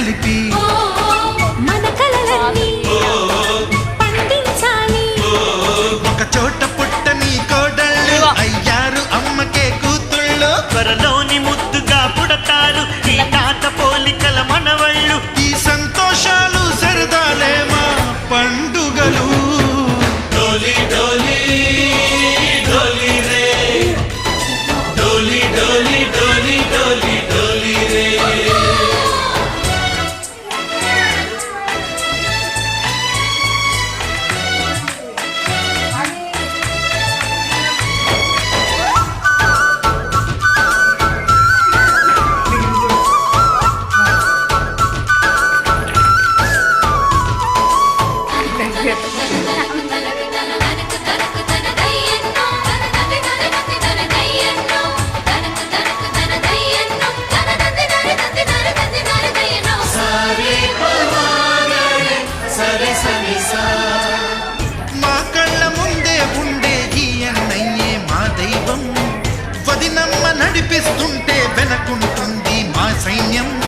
కలిపి మన కలలన్నీ పండించాలి. ఒక చోట పుట్టని కోడళ్ళు అయ్యారు అమ్మకే కూతుళ్ళు. త్వరలోని ముద్దుగా పుడతారు ఈ తాత పోలికల మనవళ్ళు. ఈ సంతోషాలు సరదాలే మా పండుగలు. డోలి డోలి డోలి రే, డోలి డోలి డోలి డోలి డోలి రే.